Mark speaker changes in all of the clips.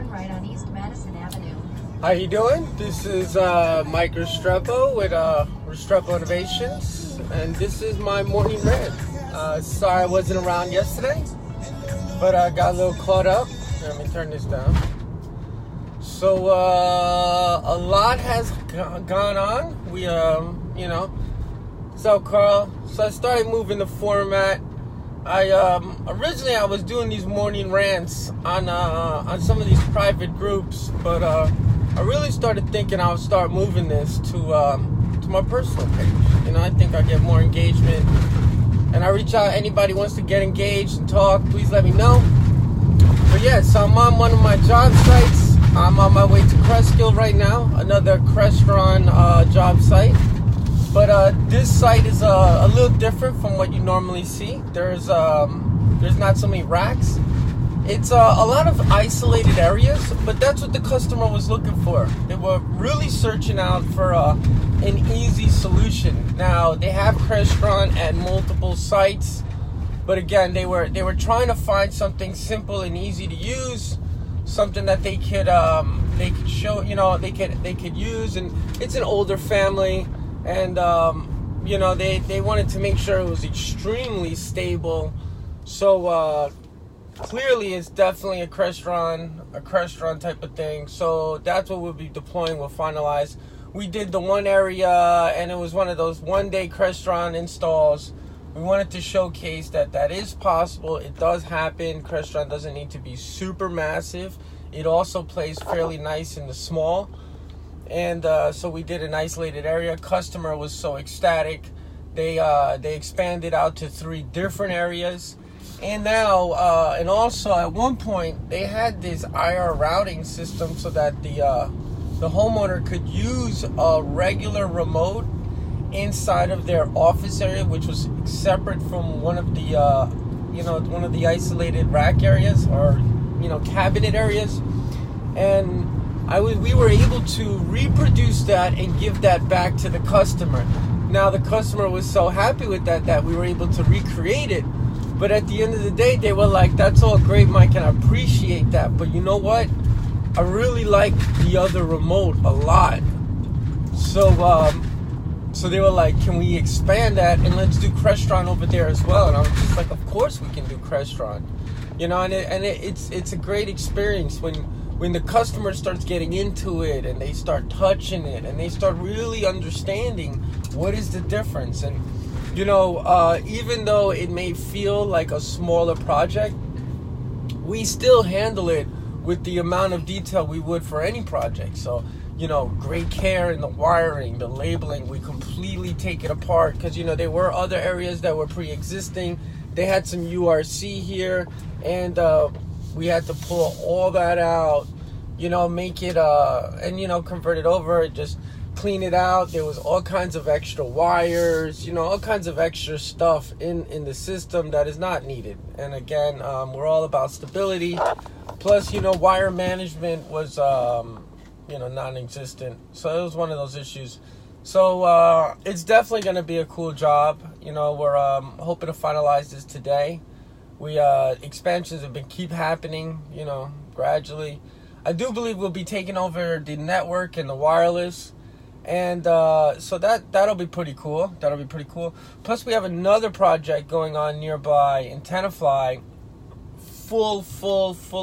Speaker 1: Turn right on East Madison Avenue.
Speaker 2: How you doing? This is Mike Restrepo with Restrepo Innovations, and this is my morning rant. Sorry I wasn't around yesterday, but I got a little caught up. Let me turn this down. So a lot has gone on. We so Carl. So I started moving the format. Originally I was doing these morning rants on some of these private groups, but I really started thinking I would start moving this to my personal page. You know, I think I get more engagement, and I reach out. Anybody wants to get engaged and talk, please let me know. But yeah, so I'm on one of my job sites. I'm on my way to Cresskill right now, another Crestron job site. But this site is a little different from what you normally see. There's not so many racks. It's a lot of isolated areas, but that's what the customer was looking for. They were really searching out for an easy solution. Now they have Crestron at multiple sites, but again, they were trying to find something simple and easy to use, something that they could show, they could use, and it's an older family. And they wanted to make sure it was extremely stable. So clearly it's definitely a Crestron type of thing. So that's what we'll be deploying. We'll finalize. We did the one area, and it was one of those one-day Crestron installs. We wanted to showcase that is possible. It does happen. Crestron doesn't need to be super massive. It also plays fairly nice in the small. And so we did an isolated area. Customer was so ecstatic. They expanded out to 3 different areas. And now, and also at one point, they had this IR routing system so that the homeowner could use a regular remote inside of their office area, which was separate from one of the isolated rack areas or cabinet areas. And we were able to reproduce that and give that back to the customer. Now the customer was so happy with that we were able to recreate it. But at the end of the day, they were like, "That's all great, Mike, and I appreciate that. But you know what? I really like the other remote a lot." So they were like, "Can we expand that and let's do Crestron over there as well?" And I was just like, "Of course we can do Crestron." It's a great experience when the customer starts getting into it and they start touching it and they start really understanding what is the difference. And even though it may feel like a smaller project, we still handle it with the amount of detail we would for any project. So great care in the wiring, the labeling, we completely take it apart because there were other areas that were pre-existing. They had some URC here, and we had to pull all that out, make it, convert it over, just clean it out. There was all kinds of extra wires, all kinds of extra stuff in the system that is not needed. And again, we're all about stability. Plus, wire management was, non-existent. So it was one of those issues. So it's definitely going to be a cool job. We're hoping to finalize this today. Expansions have been keep happening, gradually. I do believe we'll be taking over the network and the wireless, and so that'll be pretty cool. Plus, we have another project going on nearby in Tenafly, full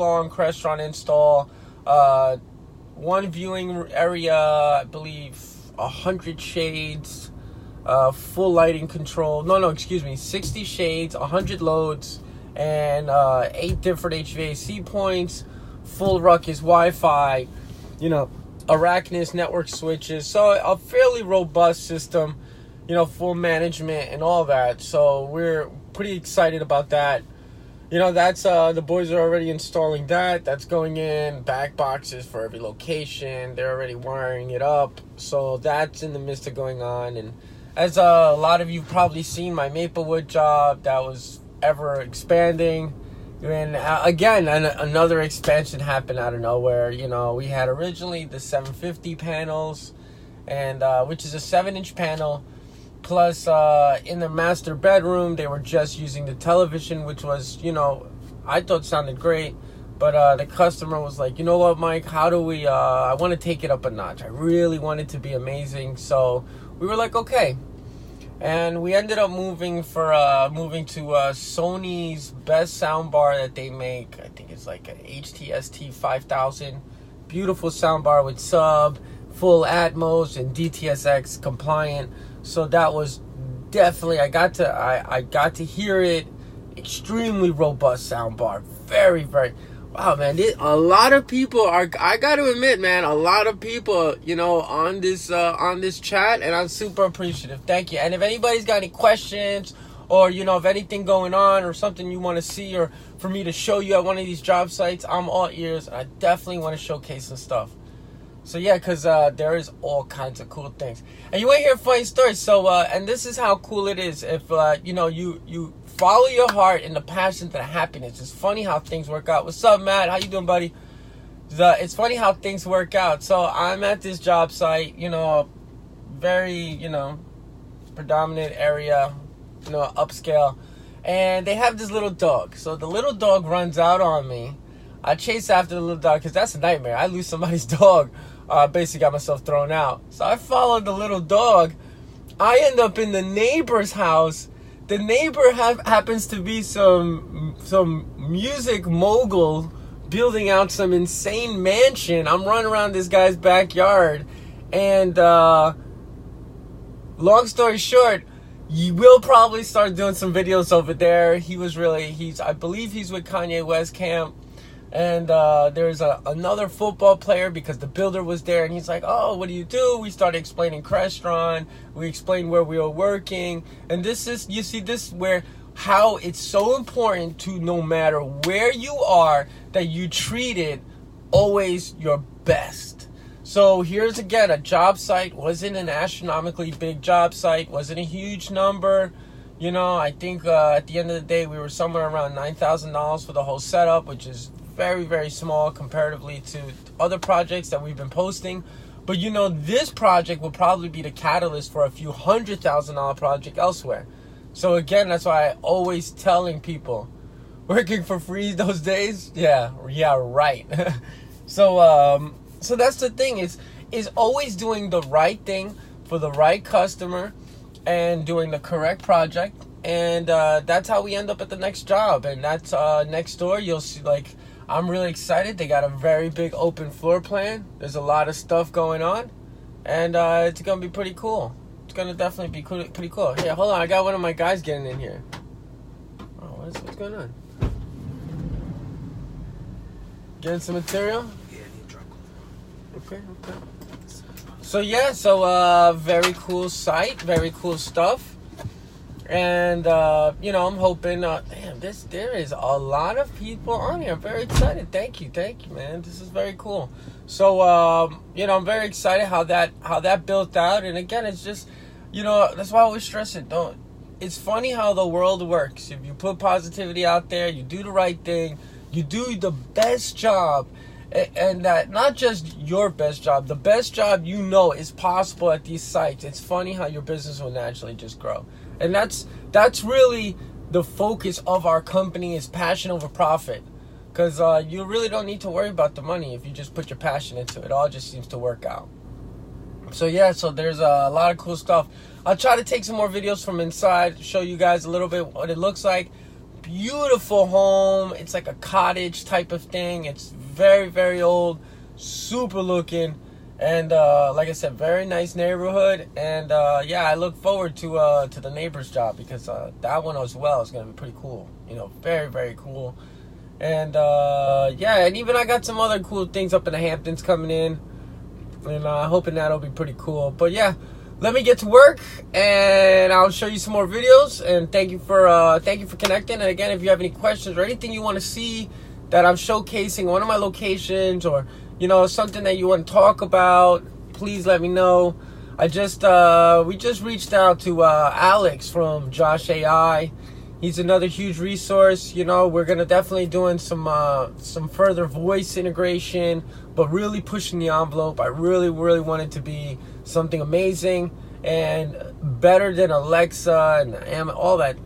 Speaker 2: on Crestron install. One viewing area, I believe, 100 shades, full lighting control. 60 shades, 100 loads, and 8 different HVAC points, full ruckus Wi-Fi, Arachnus network switches. So a fairly robust system, full management and all that. So we're pretty excited about that. That's the boys are already installing that. That's going in, back boxes for every location. They're already wiring it up. So that's in the midst of going on. And as a lot of you've probably seen, my Maplewood job, that was ever expanding. And again, another expansion happened out of nowhere. We had originally the 750 panels, and which is a 7-inch panel. Plus, in the master bedroom, they were just using the television, which was, I thought sounded great. But the customer was like, you know what, Mike, how do we, I want to take it up a notch. I really want it to be amazing. So we were like, okay. And we ended up moving to Sony's best soundbar that they make. I think it's like an HTST 5000. Beautiful soundbar with sub, full Atmos, and DTSX compliant. So that was definitely, I got to hear it. Extremely robust soundbar. Very, very. Wow, man, a lot of people are, I got to admit, man, a lot of people, on this chat, and I'm super appreciative. Thank you. And if anybody's got any questions, or, if anything going on, or something you want to see, or for me to show you at one of these job sites, I'm all ears, and I definitely want to showcase some stuff. So, yeah, because there is all kinds of cool things. And you want to hear a funny story. So, and this is how cool it is. If, you follow your heart and the passion to the happiness. It's funny how things work out. What's up, Matt? How you doing, buddy? It's funny how things work out. So I'm at this job site, very, predominant area, upscale. And they have this little dog. So the little dog runs out on me. I chase after the little dog because that's a nightmare. I lose somebody's dog. Basically got myself thrown out. So I followed the little dog. I end up in the neighbor's house. The neighbor happens to be some music mogul building out some insane mansion. I'm running around this guy's backyard, and long story short, you will probably start doing some videos over there. I believe he's with Kanye West camp. And there's another football player because the builder was there. And he's like, oh, what do you do? We started explaining Crestron. We explained where we were working. And this is where how it's so important to, no matter where you are, that you treat it always your best. So here's again a job site. Wasn't an astronomically big job site. Wasn't a huge number. I think at the end of the day, we were somewhere around $9,000 for the whole setup, which is very, very small comparatively to other projects that we've been posting. But this project will probably be the catalyst for a few $100,000 project elsewhere. So again, that's why I always telling people, working for free those days, yeah, right. So that's the thing, is always doing the right thing for the right customer and doing the correct project. And that's how we end up at the next job. And that's next door. You'll see, I'm really excited. They got a very big open floor plan. There's a lot of stuff going on. And it's going to be pretty cool. It's going to definitely be pretty cool. Hey, hold on. I got one of my guys getting in here. Oh, what's going on? Getting some material?
Speaker 3: Yeah, need drop.
Speaker 2: Okay. So, very cool site. Very cool stuff. And, I'm hoping, there is a lot of people on here. I'm very excited. Thank you, man. This is very cool. So, I'm very excited how that built out. And again, it's just, that's why I always stress it. It's funny how the world works. If you put positivity out there, you do the right thing, you do the best job, and that not just your best job, the best job is possible at these sites. It's funny how your business will naturally just grow. And that's really the focus of our company, is passion over profit. Because you really don't need to worry about the money if you just put your passion into it. It all just seems to work out. So there's a lot of cool stuff. I'll try to take some more videos from inside, show you guys a little bit what it looks like. Beautiful home. It's like a cottage type of thing. It's very, very old, super looking. And like I said, very nice neighborhood. And I look forward to the neighbor's job, because that one as well is going to be pretty cool. Very, very cool. And and even I got some other cool things up in the Hamptons coming in, and hoping that'll be pretty cool. But yeah, let me get to work, and I'll show you some more videos. And thank you for connecting. And again, if you have any questions or anything you want to see that I'm showcasing one of my locations, or something that you want to talk about, please let me know. We just reached out to Alex from Josh AI. He's another huge resource. We're gonna definitely doing some further voice integration, but really pushing the envelope. I really, really want it to be something amazing and better than Alexa and all that.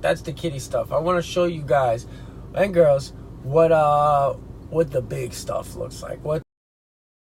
Speaker 2: That's the kiddie stuff. I want to show you guys and girls what what the big stuff looks like. What